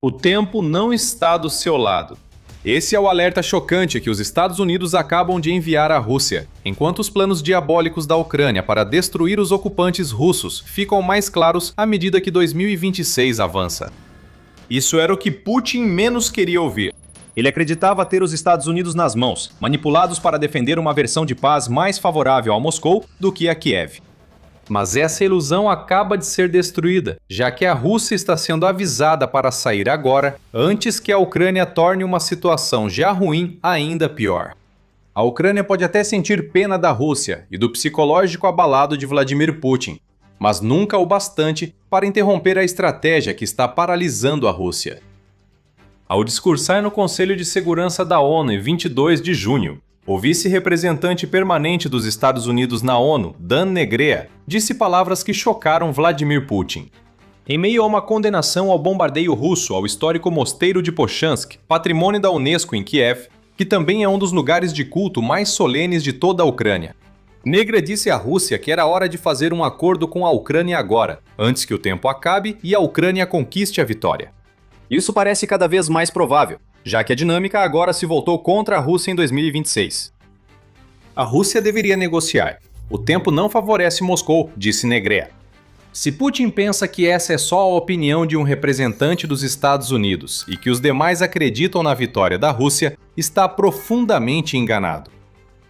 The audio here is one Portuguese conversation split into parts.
O tempo não está do seu lado. Esse é o alerta chocante que os Estados Unidos acabam de enviar à Rússia, enquanto os planos diabólicos da Ucrânia para destruir os ocupantes russos ficam mais claros à medida que 2026 avança. Isso era o que Putin menos queria ouvir. Ele acreditava ter os Estados Unidos nas mãos, manipulados para defender uma versão de paz mais favorável a Moscou do que a Kiev. Mas essa ilusão acaba de ser destruída, já que a Rússia está sendo avisada para sair agora, antes que a Ucrânia torne uma situação já ruim ainda pior. A Ucrânia pode até sentir pena da Rússia e do psicológico abalado de Vladimir Putin, mas nunca o bastante para interromper a estratégia que está paralisando a Rússia. Ao discursar no Conselho de Segurança da ONU em 22 de junho, o vice-representante permanente dos Estados Unidos na ONU, Dan Negrea, disse palavras que chocaram Vladimir Putin. Em meio a uma condenação ao bombardeio russo ao histórico mosteiro de Pochansk, patrimônio da Unesco em Kiev, que também é um dos lugares de culto mais solenes de toda a Ucrânia, Negrea disse à Rússia que era hora de fazer um acordo com a Ucrânia agora, antes que o tempo acabe e a Ucrânia conquiste a vitória. Isso parece cada vez mais provável, já que a dinâmica agora se voltou contra a Rússia em 2026. A Rússia deveria negociar. O tempo não favorece Moscou, disse Negrea. Se Putin pensa que essa é só a opinião de um representante dos Estados Unidos e que os demais acreditam na vitória da Rússia, está profundamente enganado.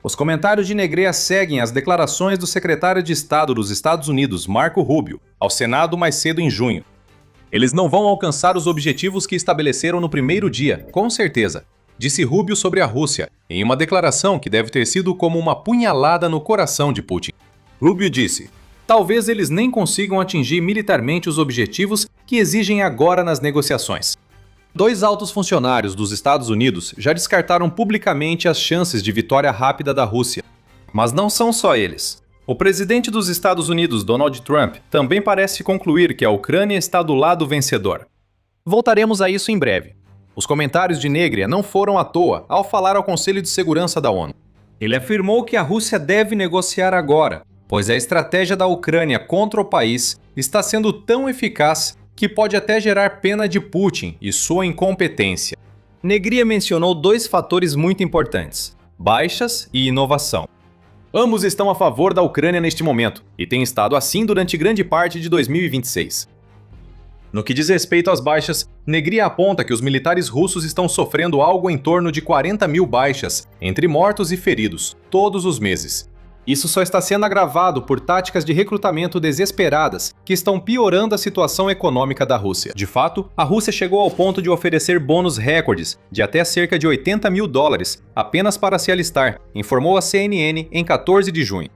Os comentários de Negrea seguem as declarações do secretário de Estado dos Estados Unidos, Marco Rubio, ao Senado mais cedo em junho. Eles não vão alcançar os objetivos que estabeleceram no primeiro dia, com certeza, disse Rubio sobre a Rússia, em uma declaração que deve ter sido como uma punhalada no coração de Putin. Rubio disse: talvez eles nem consigam atingir militarmente os objetivos que exigem agora nas negociações. Dois altos funcionários dos Estados Unidos já descartaram publicamente as chances de vitória rápida da Rússia. Mas não são só eles. O presidente dos Estados Unidos, Donald Trump, também parece concluir que a Ucrânia está do lado vencedor. Voltaremos a isso em breve. Os comentários de Negrea não foram à toa ao falar ao Conselho de Segurança da ONU. Ele afirmou que a Rússia deve negociar agora, pois a estratégia da Ucrânia contra o país está sendo tão eficaz que pode até gerar pena de Putin e sua incompetência. Negrea mencionou dois fatores muito importantes: baixas e inovação. Ambos estão a favor da Ucrânia neste momento, e têm estado assim durante grande parte de 2026. No que diz respeito às baixas, Negrea aponta que os militares russos estão sofrendo algo em torno de 40 mil baixas, entre mortos e feridos, todos os meses. Isso só está sendo agravado por táticas de recrutamento desesperadas, que estão piorando a situação econômica da Rússia. De fato, a Rússia chegou ao ponto de oferecer bônus recordes de até cerca de 80 mil dólares apenas para se alistar, informou a CNN em 14 de junho.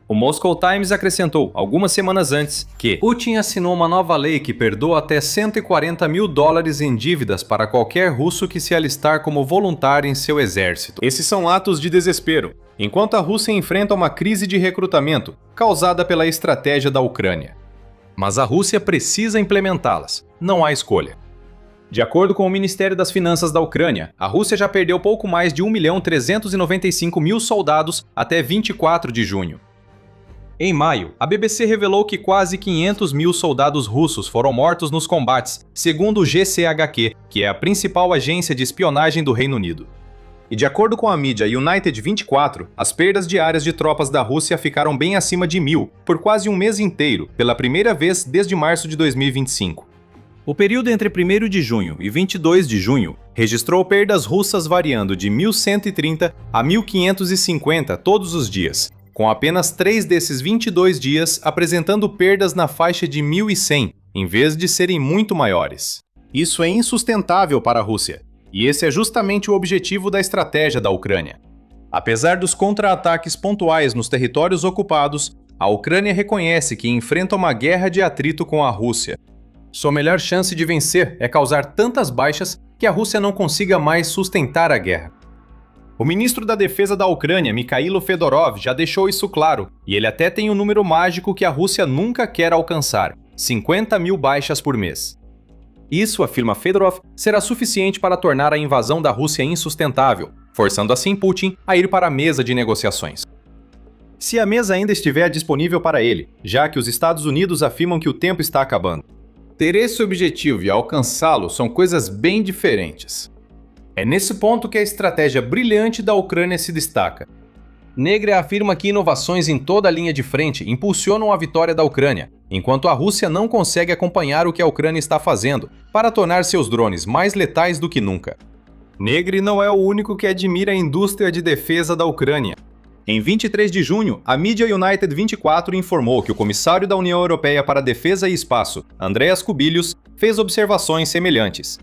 O Moscow Times acrescentou, algumas semanas antes, que Putin assinou uma nova lei que perdoa até 140 mil dólares em dívidas para qualquer russo que se alistar como voluntário em seu exército. Esses são atos de desespero, enquanto a Rússia enfrenta uma crise de recrutamento causada pela estratégia da Ucrânia. Mas a Rússia precisa implementá-las, não há escolha. De acordo com o Ministério das Finanças da Ucrânia, a Rússia já perdeu pouco mais de 1.395.000 soldados até 24 de junho. Em maio, a BBC revelou que quase 500 mil soldados russos foram mortos nos combates, segundo o GCHQ, que é a principal agência de espionagem do Reino Unido. E de acordo com a mídia United 24, as perdas diárias de tropas da Rússia ficaram bem acima de 1.000, por quase um mês inteiro, pela primeira vez desde março de 2025. O período entre 1º de junho e 22 de junho registrou perdas russas variando de 1.130 a 1.550 todos os dias, com apenas 3 desses 22 dias apresentando perdas na faixa de 1.100, em vez de serem muito maiores. Isso é insustentável para a Rússia, e esse é justamente o objetivo da estratégia da Ucrânia. Apesar dos contra-ataques pontuais nos territórios ocupados, a Ucrânia reconhece que enfrenta uma guerra de atrito com a Rússia. Sua melhor chance de vencer é causar tantas baixas que a Rússia não consiga mais sustentar a guerra. O ministro da Defesa da Ucrânia, Mikhailo Fedorov, já deixou isso claro, e ele até tem um número mágico que a Rússia nunca quer alcançar: 50 mil baixas por mês. Isso, afirma Fedorov, será suficiente para tornar a invasão da Rússia insustentável, forçando assim Putin a ir para a mesa de negociações. Se a mesa ainda estiver disponível para ele, já que os Estados Unidos afirmam que o tempo está acabando. Ter esse objetivo e alcançá-lo são coisas bem diferentes. É nesse ponto que a estratégia brilhante da Ucrânia se destaca. Negre afirma que inovações em toda a linha de frente impulsionam a vitória da Ucrânia, enquanto a Rússia não consegue acompanhar o que a Ucrânia está fazendo para tornar seus drones mais letais do que nunca. Negre não é o único que admira a indústria de defesa da Ucrânia. Em 23 de junho, a mídia United 24 informou que o comissário da União Europeia para a Defesa e Espaço, Andreas Kubilius, fez observações semelhantes.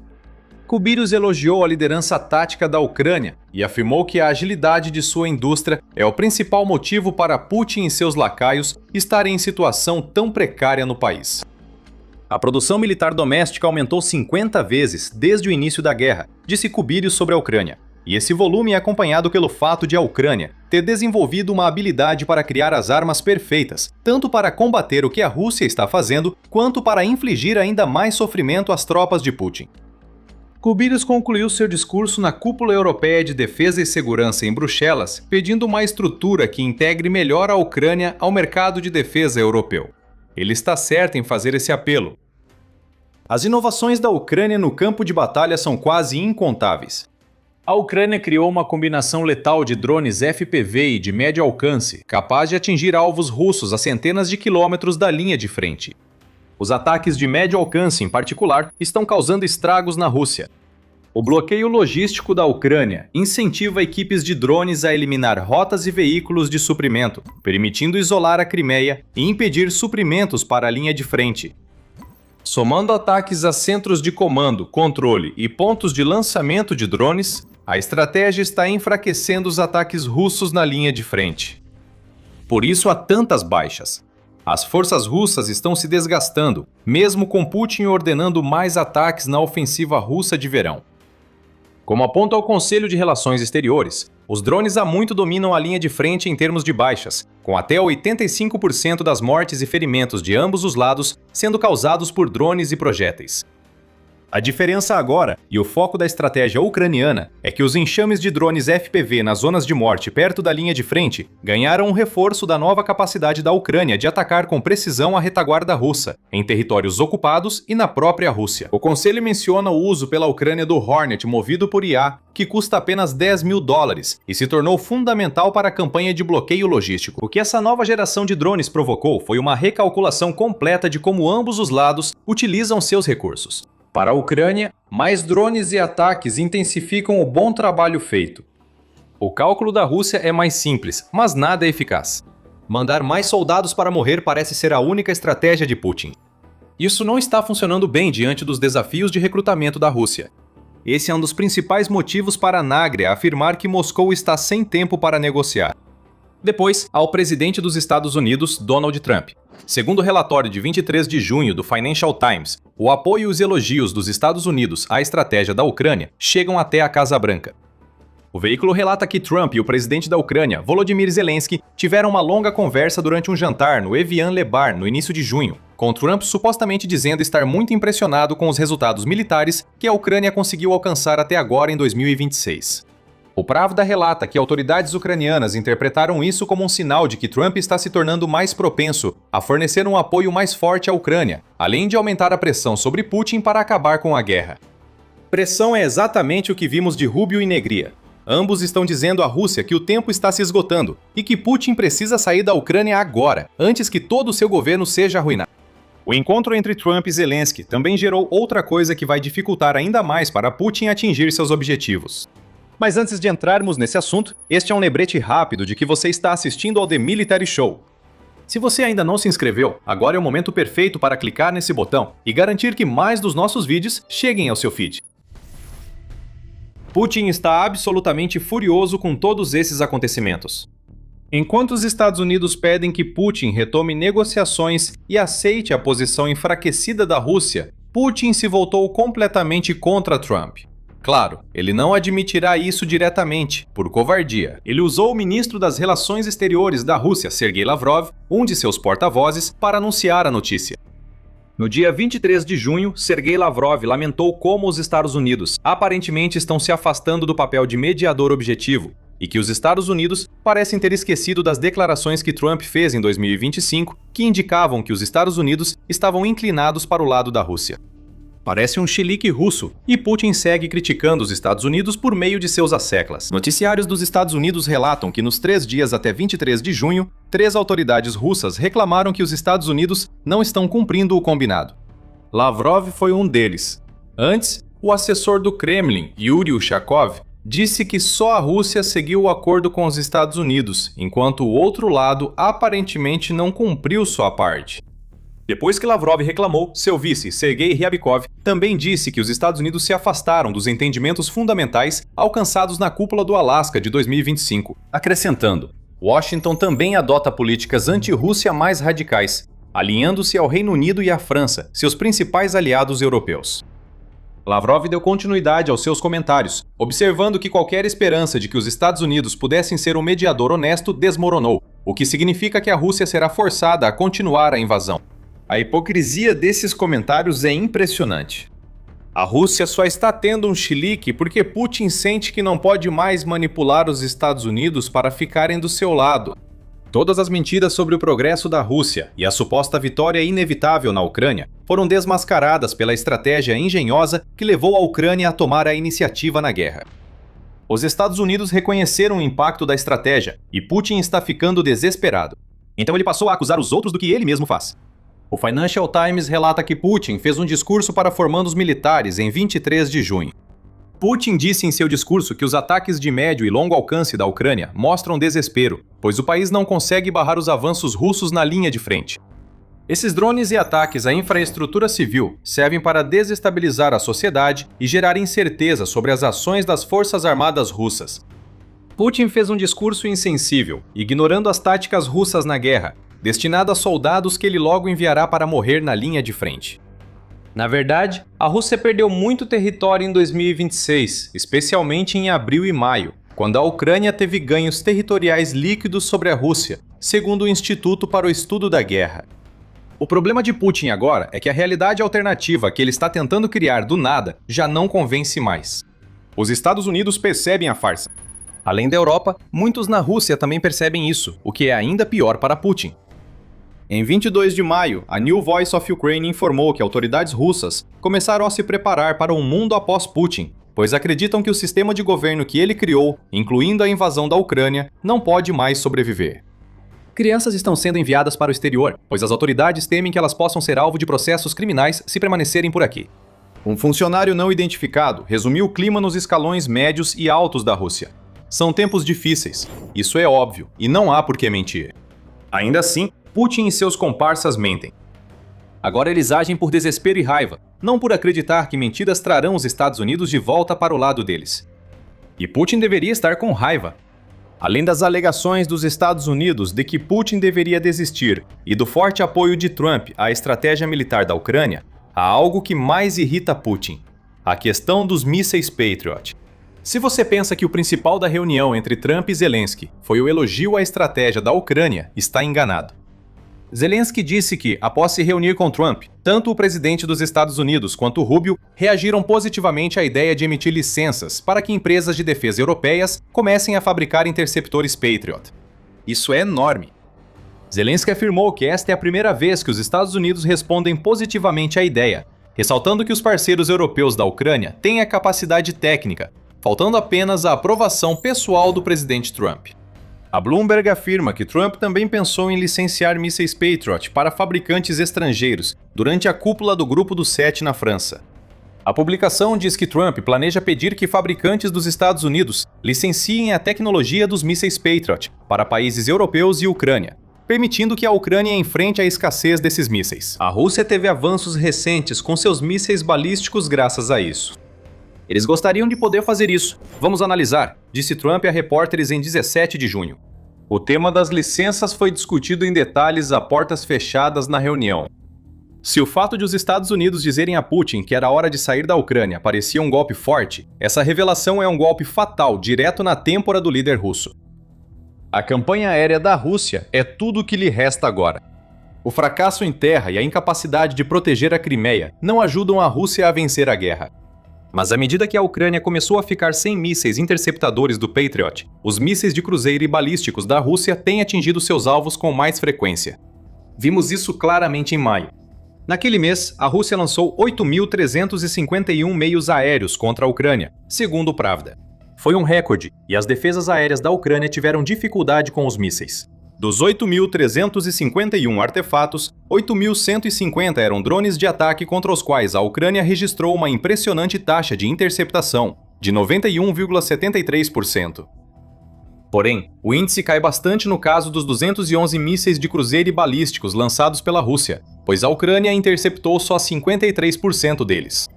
Kubilius elogiou a liderança tática da Ucrânia e afirmou que a agilidade de sua indústria é o principal motivo para Putin e seus lacaios estarem em situação tão precária no país. A produção militar doméstica aumentou 50 vezes desde o início da guerra, disse Kubilius sobre a Ucrânia. E esse volume é acompanhado pelo fato de a Ucrânia ter desenvolvido uma habilidade para criar as armas perfeitas, tanto para combater o que a Rússia está fazendo, quanto para infligir ainda mais sofrimento às tropas de Putin. Kubilius concluiu seu discurso na Cúpula Europeia de Defesa e Segurança em Bruxelas, pedindo uma estrutura que integre melhor a Ucrânia ao mercado de defesa europeu. Ele está certo em fazer esse apelo. As inovações da Ucrânia no campo de batalha são quase incontáveis. A Ucrânia criou uma combinação letal de drones FPV e de médio alcance, capaz de atingir alvos russos a centenas de quilômetros da linha de frente. Os ataques de médio alcance, em particular, estão causando estragos na Rússia. O bloqueio logístico da Ucrânia incentiva equipes de drones a eliminar rotas e veículos de suprimento, permitindo isolar a Crimeia e impedir suprimentos para a linha de frente. Somando ataques a centros de comando, controle e pontos de lançamento de drones, a estratégia está enfraquecendo os ataques russos na linha de frente. Por isso há tantas baixas. As forças russas estão se desgastando, mesmo com Putin ordenando mais ataques na ofensiva russa de verão. Como aponta o Conselho de Relações Exteriores, os drones há muito dominam a linha de frente em termos de baixas, com até 85% das mortes e ferimentos de ambos os lados sendo causados por drones e projéteis. A diferença agora, e o foco da estratégia ucraniana, é que os enxames de drones FPV nas zonas de morte perto da linha de frente ganharam um reforço da nova capacidade da Ucrânia de atacar com precisão a retaguarda russa, em territórios ocupados e na própria Rússia. O Conselho menciona o uso pela Ucrânia do Hornet movido por IA, que custa apenas $10 mil e se tornou fundamental para a campanha de bloqueio logístico. O que essa nova geração de drones provocou foi uma recalculação completa de como ambos os lados utilizam seus recursos. Para a Ucrânia, mais drones e ataques intensificam o bom trabalho feito. O cálculo da Rússia é mais simples, mas nada é eficaz. Mandar mais soldados para morrer parece ser a única estratégia de Putin. Isso não está funcionando bem diante dos desafios de recrutamento da Rússia. Esse é um dos principais motivos para Nagria afirmar que Moscou está sem tempo para negociar. Depois, há o presidente dos Estados Unidos, Donald Trump. Segundo o relatório de 23 de junho do Financial Times, o apoio e os elogios dos Estados Unidos à estratégia da Ucrânia chegam até a Casa Branca. O veículo relata que Trump e o presidente da Ucrânia, Volodymyr Zelensky, tiveram uma longa conversa durante um jantar no Evian Le Bar no início de junho, com Trump supostamente dizendo estar muito impressionado com os resultados militares que a Ucrânia conseguiu alcançar até agora em 2026. O Pravda relata que autoridades ucranianas interpretaram isso como um sinal de que Trump está se tornando mais propenso a fornecer um apoio mais forte à Ucrânia, além de aumentar a pressão sobre Putin para acabar com a guerra. Pressão é exatamente o que vimos de Rubio e Negria. Ambos estão dizendo à Rússia que o tempo está se esgotando e que Putin precisa sair da Ucrânia agora, antes que todo o seu governo seja arruinado. O encontro entre Trump e Zelensky também gerou outra coisa que vai dificultar ainda mais para Putin atingir seus objetivos. Mas antes de entrarmos nesse assunto, este é um lembrete rápido de que você está assistindo ao The Military Show. Se você ainda não se inscreveu, agora é o momento perfeito para clicar nesse botão e garantir que mais dos nossos vídeos cheguem ao seu feed. Putin está absolutamente furioso com todos esses acontecimentos. Enquanto os Estados Unidos pedem que Putin retome negociações e aceite a posição enfraquecida da Rússia, Putin se voltou completamente contra Trump. Claro, ele não admitirá isso diretamente, por covardia. Ele usou o ministro das Relações Exteriores da Rússia, Sergei Lavrov, um de seus porta-vozes, para anunciar a notícia. No dia 23 de junho, Sergei Lavrov lamentou como os Estados Unidos aparentemente estão se afastando do papel de mediador objetivo, e que os Estados Unidos parecem ter esquecido das declarações que Trump fez em 2025, que indicavam que os Estados Unidos estavam inclinados para o lado da Rússia. Parece um chilique russo, e Putin segue criticando os Estados Unidos por meio de seus asseclas. Noticiários dos Estados Unidos relatam que nos 3 dias até 23 de junho, 3 autoridades russas reclamaram que os Estados Unidos não estão cumprindo o combinado. Lavrov foi um deles. Antes, o assessor do Kremlin, Yuri Ushakov, disse que só a Rússia seguiu o acordo com os Estados Unidos, enquanto o outro lado aparentemente não cumpriu sua parte. Depois que Lavrov reclamou, seu vice, Sergei Ryabkov, também disse que os Estados Unidos se afastaram dos entendimentos fundamentais alcançados na cúpula do Alasca de 2025, acrescentando: Washington também adota políticas anti-Rússia mais radicais, alinhando-se ao Reino Unido e à França, seus principais aliados europeus. Lavrov deu continuidade aos seus comentários, observando que qualquer esperança de que os Estados Unidos pudessem ser um mediador honesto desmoronou, o que significa que a Rússia será forçada a continuar a invasão. A hipocrisia desses comentários é impressionante. A Rússia só está tendo um chilique porque Putin sente que não pode mais manipular os Estados Unidos para ficarem do seu lado. Todas as mentiras sobre o progresso da Rússia e a suposta vitória inevitável na Ucrânia foram desmascaradas pela estratégia engenhosa que levou a Ucrânia a tomar a iniciativa na guerra. Os Estados Unidos reconheceram o impacto da estratégia e Putin está ficando desesperado. Então ele passou a acusar os outros do que ele mesmo faz. O Financial Times relata que Putin fez um discurso para formandos militares em 23 de junho. Putin disse em seu discurso que os ataques de médio e longo alcance da Ucrânia mostram desespero, pois o país não consegue barrar os avanços russos na linha de frente. Esses drones e ataques à infraestrutura civil servem para desestabilizar a sociedade e gerar incerteza sobre as ações das forças armadas russas. Putin fez um discurso insensível, ignorando as táticas russas na guerra, destinado a soldados que ele logo enviará para morrer na linha de frente. Na verdade, a Rússia perdeu muito território em 2026, especialmente em abril e maio, quando a Ucrânia teve ganhos territoriais líquidos sobre a Rússia, segundo o Instituto para o Estudo da Guerra. O problema de Putin agora é que a realidade alternativa que ele está tentando criar do nada já não convence mais. Os Estados Unidos percebem a farsa. Além da Europa, muitos na Rússia também percebem isso, o que é ainda pior para Putin. Em 22 de maio, a New Voice of Ukraine informou que autoridades russas começaram a se preparar para um mundo após Putin, pois acreditam que o sistema de governo que ele criou, incluindo a invasão da Ucrânia, não pode mais sobreviver. Crianças estão sendo enviadas para o exterior, pois as autoridades temem que elas possam ser alvo de processos criminais se permanecerem por aqui. Um funcionário não identificado resumiu o clima nos escalões médios e altos da Rússia. São tempos difíceis, isso é óbvio, e não há por que mentir. Ainda assim, Putin e seus comparsas mentem. Agora eles agem por desespero e raiva, não por acreditar que mentiras trarão os Estados Unidos de volta para o lado deles. E Putin deveria estar com raiva. Além das alegações dos Estados Unidos de que Putin deveria desistir e do forte apoio de Trump à estratégia militar da Ucrânia, há algo que mais irrita Putin: a questão dos mísseis Patriot. Se você pensa que o principal da reunião entre Trump e Zelensky foi o elogio à estratégia da Ucrânia, está enganado. Zelensky disse que, após se reunir com Trump, tanto o presidente dos Estados Unidos quanto Rubio reagiram positivamente à ideia de emitir licenças para que empresas de defesa europeias comecem a fabricar interceptores Patriot. Isso é enorme. Zelensky afirmou que esta é a primeira vez que os Estados Unidos respondem positivamente à ideia, ressaltando que os parceiros europeus da Ucrânia têm a capacidade técnica, faltando apenas a aprovação pessoal do presidente Trump. A Bloomberg afirma que Trump também pensou em licenciar mísseis Patriot para fabricantes estrangeiros durante a cúpula do Grupo dos Sete na França. A publicação diz que Trump planeja pedir que fabricantes dos Estados Unidos licenciem a tecnologia dos mísseis Patriot para países europeus e Ucrânia, permitindo que a Ucrânia enfrente a escassez desses mísseis. A Rússia teve avanços recentes com seus mísseis balísticos graças a isso. Eles gostariam de poder fazer isso. Vamos analisar, disse Trump a repórteres em 17 de junho. O tema das licenças foi discutido em detalhes a portas fechadas na reunião. Se o fato de os Estados Unidos dizerem a Putin que era hora de sair da Ucrânia parecia um golpe forte, essa revelação é um golpe fatal direto na têmpora do líder russo. A campanha aérea da Rússia é tudo o que lhe resta agora. O fracasso em terra e a incapacidade de proteger a Crimeia não ajudam a Rússia a vencer a guerra. Mas à medida que a Ucrânia começou a ficar sem mísseis interceptadores do Patriot, os mísseis de cruzeiro e balísticos da Rússia têm atingido seus alvos com mais frequência. Vimos isso claramente em maio. Naquele mês, a Rússia lançou 8.351 meios aéreos contra a Ucrânia, segundo o Pravda. Foi um recorde, e as defesas aéreas da Ucrânia tiveram dificuldade com os mísseis. Dos 8.351 artefatos, 8.150 eram drones de ataque contra os quais a Ucrânia registrou uma impressionante taxa de interceptação, de 91,73%. Porém, o índice cai bastante no caso dos 211 mísseis de cruzeiro e balísticos lançados pela Rússia, pois a Ucrânia interceptou só 53% deles.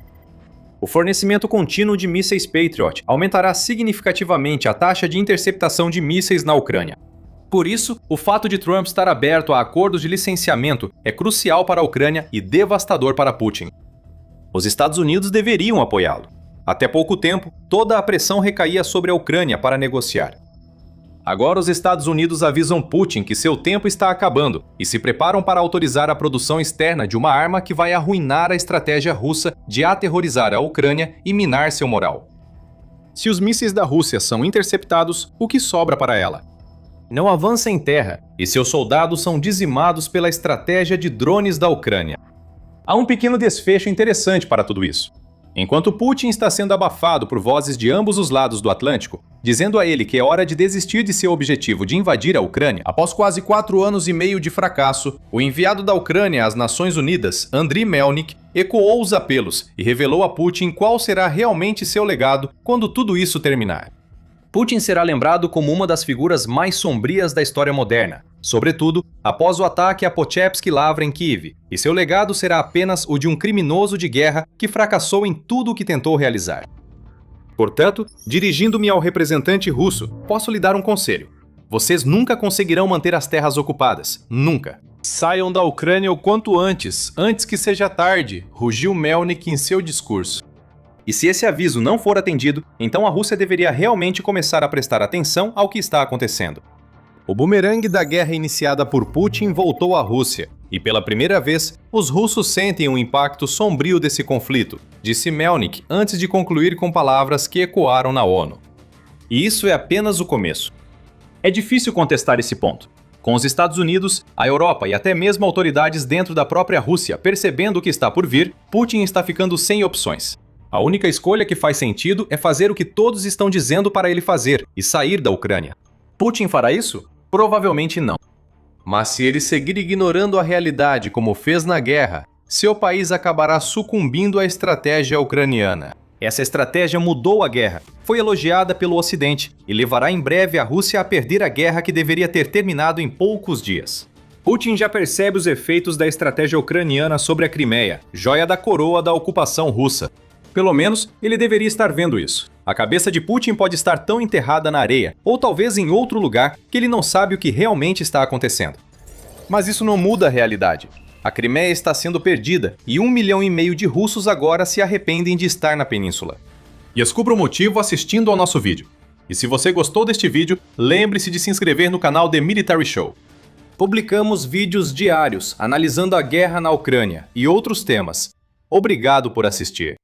O fornecimento contínuo de mísseis Patriot aumentará significativamente a taxa de interceptação de mísseis na Ucrânia. Por isso, o fato de Trump estar aberto a acordos de licenciamento é crucial para a Ucrânia e devastador para Putin. Os Estados Unidos deveriam apoiá-lo. Até pouco tempo, toda a pressão recaía sobre a Ucrânia para negociar. Agora os Estados Unidos avisam Putin que seu tempo está acabando e se preparam para autorizar a produção externa de uma arma que vai arruinar a estratégia russa de aterrorizar a Ucrânia e minar seu moral. Se os mísseis da Rússia são interceptados, o que sobra para ela? Não avança em terra e seus soldados são dizimados pela estratégia de drones da Ucrânia. Há um pequeno desfecho interessante para tudo isso. Enquanto Putin está sendo abafado por vozes de ambos os lados do Atlântico, dizendo a ele que é hora de desistir de seu objetivo de invadir a Ucrânia, após quase 4 anos e meio de fracasso, o enviado da Ucrânia às Nações Unidas, Andriy Melnik, ecoou os apelos e revelou a Putin qual será realmente seu legado quando tudo isso terminar. Putin será lembrado como uma das figuras mais sombrias da história moderna, sobretudo após o ataque a Pochevsky Lavra em Kiev, e seu legado será apenas o de um criminoso de guerra que fracassou em tudo o que tentou realizar. Portanto, dirigindo-me ao representante russo, posso lhe dar um conselho. Vocês nunca conseguirão manter as terras ocupadas. Nunca. Saiam da Ucrânia o quanto antes que seja tarde, rugiu Melnik em seu discurso. E se esse aviso não for atendido, então a Rússia deveria realmente começar a prestar atenção ao que está acontecendo. O bumerangue da guerra iniciada por Putin voltou à Rússia, e pela primeira vez, os russos sentem o impacto sombrio desse conflito, disse Melnik antes de concluir com palavras que ecoaram na ONU. E isso é apenas o começo. É difícil contestar esse ponto. Com os Estados Unidos, a Europa e até mesmo autoridades dentro da própria Rússia percebendo o que está por vir, Putin está ficando sem opções. A única escolha que faz sentido é fazer o que todos estão dizendo para ele fazer e sair da Ucrânia. Putin fará isso? Provavelmente não. Mas se ele seguir ignorando a realidade como fez na guerra, seu país acabará sucumbindo à estratégia ucraniana. Essa estratégia mudou a guerra, foi elogiada pelo Ocidente e levará em breve a Rússia a perder a guerra que deveria ter terminado em poucos dias. Putin já percebe os efeitos da estratégia ucraniana sobre a Crimeia, joia da coroa da ocupação russa. Pelo menos, ele deveria estar vendo isso. A cabeça de Putin pode estar tão enterrada na areia, ou talvez em outro lugar, que ele não sabe o que realmente está acontecendo. Mas isso não muda a realidade. A Crimeia está sendo perdida, e 1,5 milhão de russos agora se arrependem de estar na península. E descubra o motivo assistindo ao nosso vídeo. E se você gostou deste vídeo, lembre-se de se inscrever no canal The Military Show. Publicamos vídeos diários analisando a guerra na Ucrânia e outros temas. Obrigado por assistir.